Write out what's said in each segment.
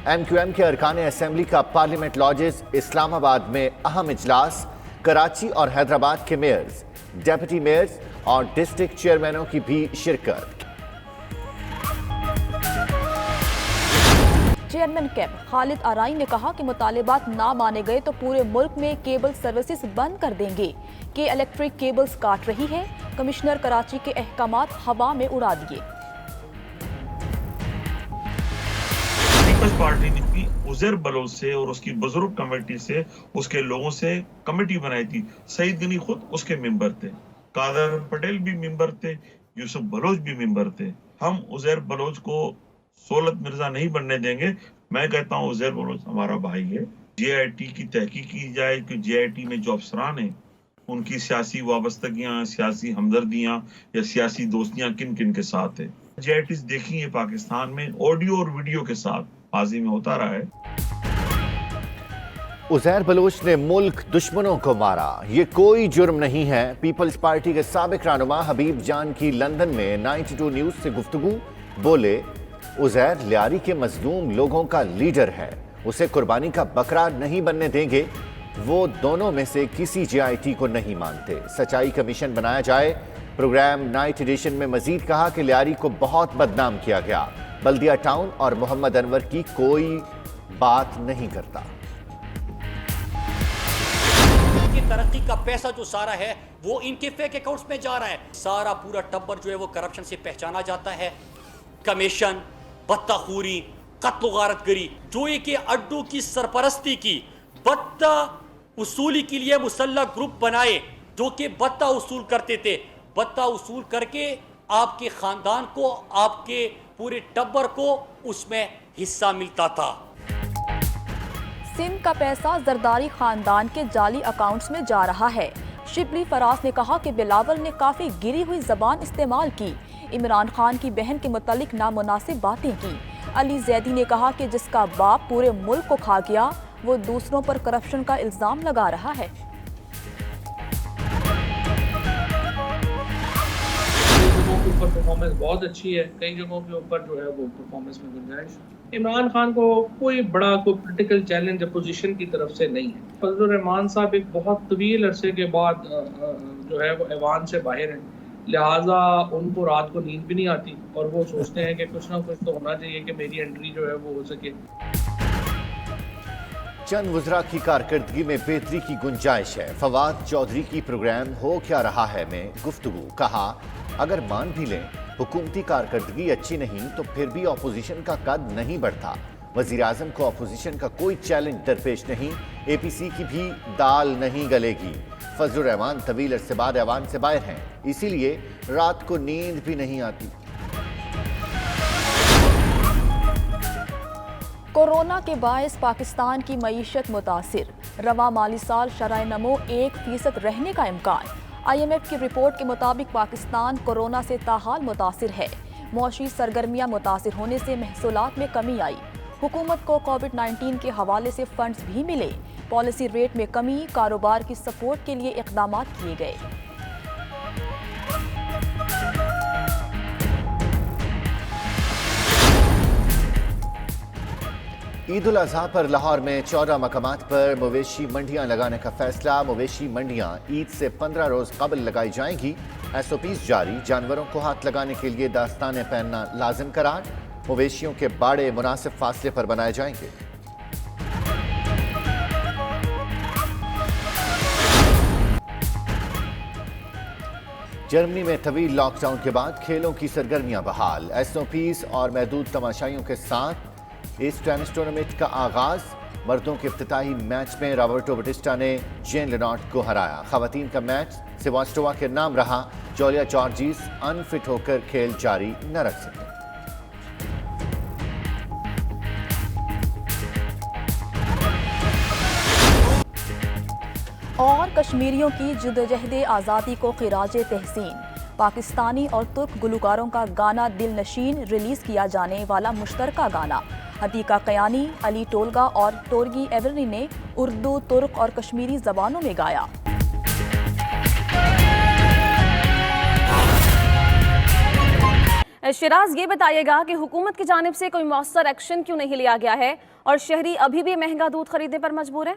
MQM के अरकान assembly का पार्लियामेंट लॉजेस इस्लामाबाद में अहम इजलास। कराची और हैदराबाद के मेयर्स, डेप्यूटी मेयर्स और डिस्ट्रिक्ट चेयरमैनों की भी शिरकत। चेयरमैन कैब खालिद आराई ने कहा कि मुतालिबात ना माने गए तो पूरे मुल्क में केबल सर्विसेज बंद कर देंगे कि इलेक्ट्रिक केबल्स काट रही है। कमिश्नर कराची के अहकामात हवा में उड़ा दिए। पीपल्स पार्टी ने भी उजैर बलोच से और उसकी बुजुर्ग कमेटी से, उसके लोगों से कमेटी बनाई थी। सईद गनी खुद उसके मेंबर थे, कादर पटेल भी मेंबर थे, यूसुफ बलोच भी मेंबर थे। हम उजैर बलोच को सोलत मिर्जा नहीं बनने देंगे। मैं कहता हूँ उजैर बलोच हमारा भाई है। JIT की तहकीक की जाए कि JIT में जो अफसरान हैं उनकी सियासी वाबस्तगियां, सियासी हमदर्दियां या सियासी दोस्तियां किन किन के साथ है। JITs देखी है पाकिस्तान में ऑडियो और वीडियो के साथ माजी में होता रहा है। उजैर बलोच ने मुल्क दुश्मनों को मारा, ये कोई जुर्म नहीं है। पीपल्स पार्टी के साबिक रहनुमा हबीब जान की लंदन में 92 न्यूज से गुफ्तगू। बोले, उजैर लियारी के मजलूम लोगों का लीडर है, उसे कुर्बानी का बकरा नहीं बनने देंगे। वो दोनों में से किसी JIT को नहीं मानते। सच्चाई कमीशन बनाया जाए। प्रोग्राम नाइट एडिशन में मजीद कहा कि लियारी को बहुत बदनाम किया गया। बल्दिया टाउन और मोहम्मद अनवर की कोई बात नहीं करता। तरक्की का पैसा जो सारा है वो इनके फेक अकाउंट्स में जा रहा है। सारा पूरा टब्बर जो है वो करप्शन से पहचाना जाता है। कमीशन, बत्ताखोरी, कत्ल गारतगरी, जो एक अड्डों की सरपरस्ती की, बत्ता उसूली के लिए मुसल्लह ग्रुप बनाए जो कि बत्ता उसूल करते थे। बत्ता उसूल करके आपके खानदान को, आपके पूरे टब्बर को उसमें हिस्सा मिलता था। सिम का पैसा जरदारी खानदान के जाली अकाउंट्स में जा रहा है। शिबली फराज ने कहा कि बिलावल ने काफी गिरी हुई जबान इस्तेमाल की, इमरान खान की बहन के मुतालिक नामुनासिब बातें की। अली जैदी ने कहा कि जिसका बाप पूरे मुल्क को खा गया वो दूसरों पर करप्शन का इल्जाम लगा रहा है। ऊपर परफॉर्मेंस बहुत अच्छी है, कई जगहों के ऊपर जो है वो परफॉर्मेंस में गुंजाइश। इमरान खान को कोई बड़ा कोई पॉलिटिकल चैलेंज अपोजिशन की तरफ से नहीं है। फजलुर रहमान साहब एक बहुत तवील अरसे के बाद जो है वो ऐवान से बाहर हैं, लिहाजा उनको रात को नींद भी नहीं आती और वो सोचते हैं कि कुछ ना कुछ तो होना चाहिए कि मेरी एंट्री जो है वो हो सके। चंद वज़रा की कारकर्दगी में बेहतरी की गुंजाइश है। फवाद चौधरी की प्रोग्राम हो क्या रहा है में गुफ्तगू। कहा, अगर मान भी लें हुकूमती कारकर्दगी अच्छी नहीं तो फिर भी अपोजिशन का कद नहीं बढ़ता। वज़ीर आज़म को अपोजिशन का कोई चैलेंज दरपेश नहीं। APC की भी दाल नहीं गलेगी। फजलुर रहमान तवील अरसे बाद ऐवान से बाहर हैं, इसीलिए रात को नींद भी नहीं आती। कोरोना के बायस पाकिस्तान की मईशत मुतासिर। रवा माली साल शरह नमो 1% रहने का इम्कान। IMF की रिपोर्ट के मुताबिक पाकिस्तान कोरोना से ताहाल मुतासिर है। मौशी सरगर्मियां मुतासिर होने से महसूलात में कमी आई। हुकूमत को कोविड-19 के हवाले से फंड्स भी मिले। पॉलिसी रेट में कमी, कारोबार की सपोर्ट के लिए इक़दाम किए गए। ईद उल अज़हा पर लाहौर में 14 मकामात पर मवेशी मंडियां लगाने का फैसला। मवेशी मंडियां ईद से 15 रोज कबल लगाई जाएंगी। SOPs जारी। जानवरों को हाथ लगाने के लिए दास्तानें पहनना लाजिम करार। मवेशियों के बाड़े मुनासिब फासले पर बनाए जाएंगे। जर्मनी में तवील लॉकडाउन के बाद खेलों की सरगर्मियां बहाल। SOPs और महदूद तमाशाइयों के साथ इस टेनिस टूर्नामेंट का आगाज। मर्दों के इफ्तिताही मैच में रॉबर्टो बटिस्टा ने जेन लेनॉर्ट को हराया। खवातीन का मैच सेवास्टोवा के नाम रहा। जूलिया जॉर्जिस अनफिट होकर खेल जारी न रख सके। और कश्मीरियों की जद्दोजहद आज़ादी को खिराज तहसीन। पाकिस्तानी और तुर्क गुलकारों का गाना दिल नशीन रिलीज किया जाने वाला मुश्तरका गाना। अतीका कयानी, अली टोलगा और टोरगी एवरनी ने उर्दू, तुर्क और कश्मीरी जबानों में गाया। शिराज, ये बताइएगा कि हुकूमत की जानिब से कोई मौसर एक्शन क्यों नहीं लिया गया है और शहरी अभी भी महंगा दूध खरीदने पर मजबूर है?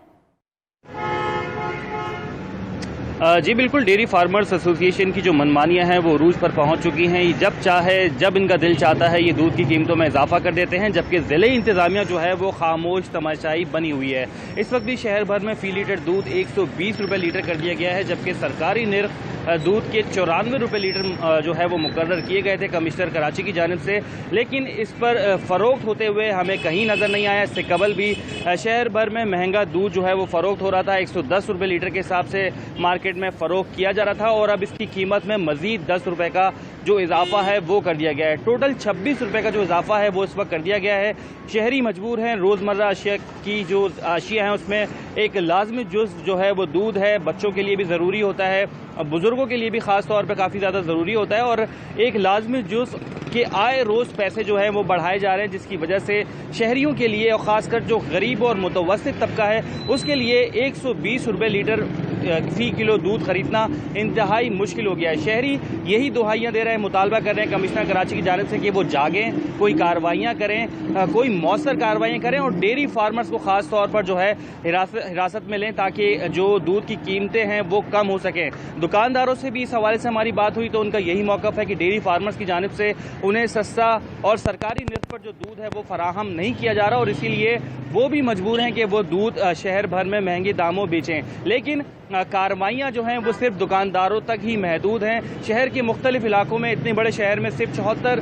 जी बिल्कुल, डेयरी फार्मर्स एसोसिएशन की जो मनमानियां हैं वो रूज पर पहुंच चुकी हैं। जब चाहे, जब इनका दिल चाहता है, ये दूध की कीमतों में इजाफा कर देते हैं, जबकि ज़िले इंतजामिया जो है वो खामोश तमाशाई बनी हुई है। इस वक्त भी शहर भर में फी लीटर दूध 120 रुपये लीटर कर दिया गया है, जबकि सरकारी निर्ख दूध के 94 रुपये लीटर जो है वो मुकर्रर किए गए थे कमिश्नर कराची की जानिब से, लेकिन इस पर फ़रोख्त होते हुए हमें कहीं नज़र नहीं आया। इससे कबल भी शहर भर में महंगा दूध जो है वो फ़रोख्त हो रहा था, 110 रुपये लीटर के हिसाब से मार्केट में फ़रोख्त किया जा रहा था, और अब इसकी कीमत में मज़ीद 10 रुपये का जो इजाफा है वो कर दिया गया है। टोटल 26 रुपये का जो इजाफा है वो इस वक्त कर दिया गया है। शहरी मजबूर हैं। रोज़मर्रा अशिया की जो अशिया हैं उसमें एक लाजमी जुज़ जो है वो दूध है। बच्चों के लिए भी ज़रूरी होता है, बुज़ुर्गों के लिए भी ख़ास तौर पर काफ़ी ज़्यादा ज़रूरी होता है, और एक लाजमी जुज़ के आए रोज़ पैसे जो हैं वो बढ़ाए जा रहे हैं, जिसकी वजह से शहरियों के लिए और ख़ासकर जो गरीब और मुतवस्सित तबका है उसके लिए 120 रुपये लीटर फ़ी किलो दूध खरीदना इंतहाई मुश्किल हो गया है। शहरी यही दुहाइयाँ दे रहे हैं, मुतालबा कर रहे हैं कमिश्नर कराची की जानिब से कि वो जागें, कोई कार्रवाइयाँ करें, कोई मौसर कार्रवाइयाँ करें, और डेयरी फार्मर्स को ख़ास तौर पर जो है हिरासत में लें, ताकि जो दूध की कीमतें हैं वो कम हो सकें। दुकानदारों से भी इस हवाले से हमारी बात हुई तो उनका यही मौक़िफ़ है कि डेयरी फार्मर्स की जानिब से उन्हें सस्ता और सरकारी निर्ख पर जो दूध है वो फराहम नहीं किया जा रहा, और इसीलिए वो भी मजबूर हैं कि वो दूध शहर भर में महंगे दामों बेचें। लेकिन कार्रवाइयाँ जो हैं वो सिर्फ दुकानदारों तक ही महदूद हैं। शहर के मुख्तलिफ इलाकों में, इतने बड़े शहर में सिर्फ 74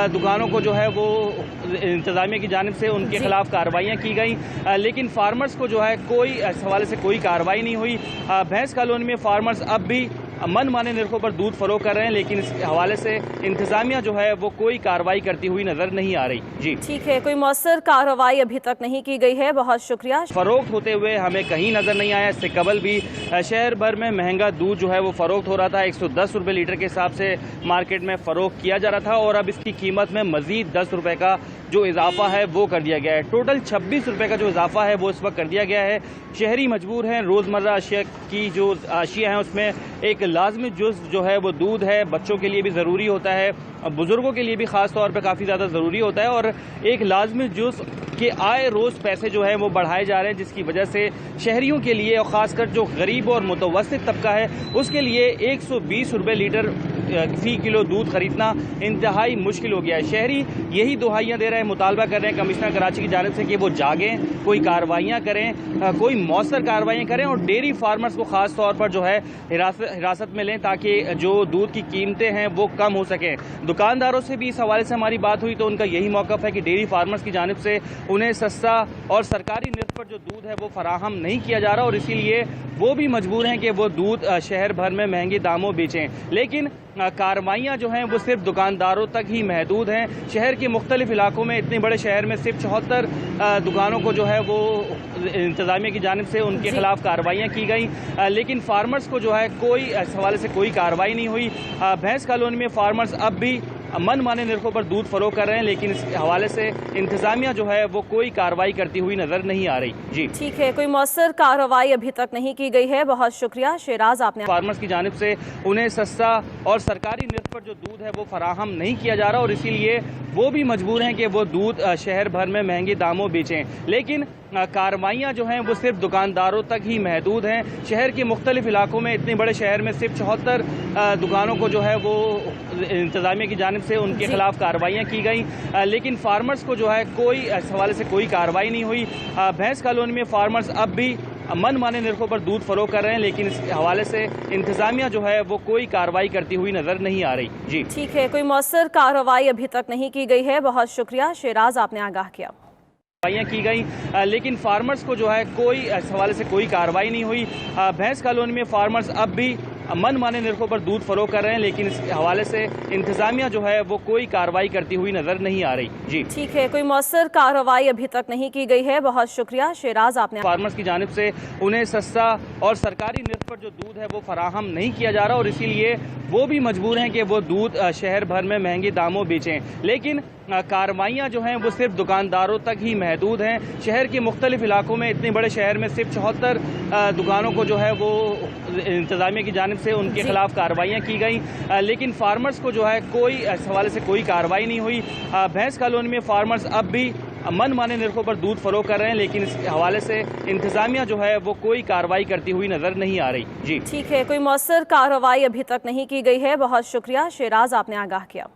दुकानों को जो है वो इंतजामिया की जानिब से उनके खिलाफ कार्रवाइयाँ की गई, लेकिन फार्मर्स को जो है कोई इस हवाले से कोई कार्रवाई नहीं हुई। भैंस कॉलोनी में फार्मर्स अब भी मन माने निर्खों पर दूध फरोख्त कर रहे हैं, लेकिन इस हवाले से इंतजामिया जो है वो कोई कार्रवाई करती हुई नजर नहीं आ रही। जी ठीक है, कोई मौसर कार्रवाई अभी तक नहीं की गई है। बहुत शुक्रिया। फरोख्त होते हुए हमें कहीं नजर नहीं आया। इससे कबल भी शहर भर में महंगा दूध जो है वो फरोख्त हो रहा था, 110 रुपये लीटर के हिसाब से मार्केट में फरोख्त किया जा रहा था, और अब इसकी कीमत में मजीद 10 रुपये का जो इजाफा है वो कर दिया गया है। टोटल 26 रुपये का जो इजाफा है वो इस वक्त कर दिया गया है। शहरी मजबूर हैं। रोज़मर्रा अशिया की जो अशिया हैं उसमें एक लाजमी जुज़ जो है वो दूध है। बच्चों के लिए भी ज़रूरी होता है, बुज़ुर्गों के लिए भी ख़ास तौर पर काफ़ी ज़्यादा ज़रूरी होता है, और एक लाजमी जुज़ के आए रोज़ पैसे जो हैं वो बढ़ाए जा रहे हैं, जिसकी वजह से शहरियों के लिए और ख़ासकर जो गरीब और मुतवस्सित तबका है उसके लिए 120 रुपये लीटर फ़ी किलो दूध खरीदना इंतहाई मुश्किल हो गया है। शहरी यही दुहाइयाँ दे रहे हैं, मुतालबा कर रहे हैं कमिश्नर कराची की जानिब से कि वो जागें, कोई कार्रवाइयाँ करें, कोई मौसर कार्रवाइयाँ करें, और डेयरी फार्मर्स को ख़ास तौर पर जो है हिरासत में लें, ताकि जो दूध की कीमतें हैं वो कम हो सकें। दुकानदारों से भी इस हवाले से हमारी बात हुई तो उनका यही मौक़िफ़ है कि डेयरी फार्मर्स की जानिब से उन्हें सस्ता और सरकारी निर्ख पर जो दूध है वो फराहम नहीं किया जा रहा, और इसीलिए वो भी मजबूर हैं कि वो दूध शहर भर में महंगे दामों बेचें। लेकिन कार्रवाइयाँ जो हैं वो सिर्फ दुकानदारों तक ही महदूद हैं। शहर के मुख्तलिफ इलाकों में, इतने बड़े शहर में सिर्फ 74 दुकानों को जो है वो इंतजामिया की जानिब से उनके खिलाफ कार्रवाइयाँ की गई, लेकिन फार्मर्स को जो है कोई इस हवाले से कोई कार्रवाई नहीं हुई। भैंस कॉलोनी में फार्मर्स अब भी मन माने निर्खों पर दूध फरोख्त कर रहे हैं, लेकिन इस हवाले से इंतजामिया जो है वो कोई कार्रवाई करती हुई नजर नहीं आ रही। जी ठीक है, कोई मौसर कार्रवाई अभी तक नहीं की गई है। बहुत शुक्रिया शेराज। आपने फार्मर्स की जानिब से उन्हें सस्ता और सरकारी निर्ख पर जो दूध है वो फराहम नहीं किया जा रहा, और इसीलिए वो भी मजबूर हैं कि वो दूध शहर भर में महंगे दामों बेचें। लेकिन कार्रवाइयाँ जो हैं वो सिर्फ दुकानदारों तक ही महदूद हैं। शहर के मुख्तलिफ इलाकों में, इतने बड़े शहर में सिर्फ 74 दुकानों को जो है वो इंतजामिया की जानिब से उनके खिलाफ कार्रवाइयाँ की गई, लेकिन फार्मर्स को जो है कोई इस हवाले से कोई कार्रवाई नहीं हुई। भैंस कॉलोनी में फार्मर्स अब भी मन माने निर्खों पर दूध फरोख्त कर रहे हैं, लेकिन इस हवाले से इंतजामिया जो है वो कोई कार्रवाई करती हुई नजर नहीं आ रही। जी ठीक है, कोई मौसर कार्रवाई अभी तक नहीं की गई है। बहुत शुक्रिया शेराज। आपने आगाह किया की गई, लेकिन फार्मर्स को जो है कोई इस हवाले से कोई कार्रवाई नहीं हुई। भैंस कॉलोनी में फार्मर्स अब भी मन माने निर्खों पर दूध फरोख्त कर रहे हैं, लेकिन इस हवाले से इंतजामिया जो है वो कोई कार्रवाई करती हुई नजर नहीं आ रही। जी ठीक है, कोई मौसर कार्रवाई अभी तक नहीं की गई है। बहुत शुक्रिया शेराज। आपने फार्मर्स की जानिब से उन्हें सस्ता और सरकारी निर्ख पर जो दूध है वो फराहम नहीं किया जा रहा, और इसीलिए वो भी मजबूर हैं कि वो दूध शहर भर में महंगे दामों बेचें। लेकिन कार्रवाइयाँ जो हैं वो सिर्फ दुकानदारों तक ही महदूद हैं। शहर के मुख्तलिफ इलाकों में, इतने बड़े शहर में सिर्फ 74 दुकानों को जो है वो इंतजामिया की जानिब से उनके खिलाफ कार्रवाइयाँ की गई, लेकिन फार्मर्स को जो है कोई इस हवाले से कोई कार्रवाई नहीं हुई। भैंस कॉलोनी में फार्मर्स अब भी मनमाने निर्खों पर दूध फरोख्त कर रहे हैं, लेकिन इस हवाले से इंतजामिया जो है वो कोई कार्रवाई करती हुई नजर नहीं आ रही। जी ठीक है, कोई मौसर कार्रवाई अभी तक नहीं की गई है। बहुत शुक्रिया शेराज, आपने आगाह किया।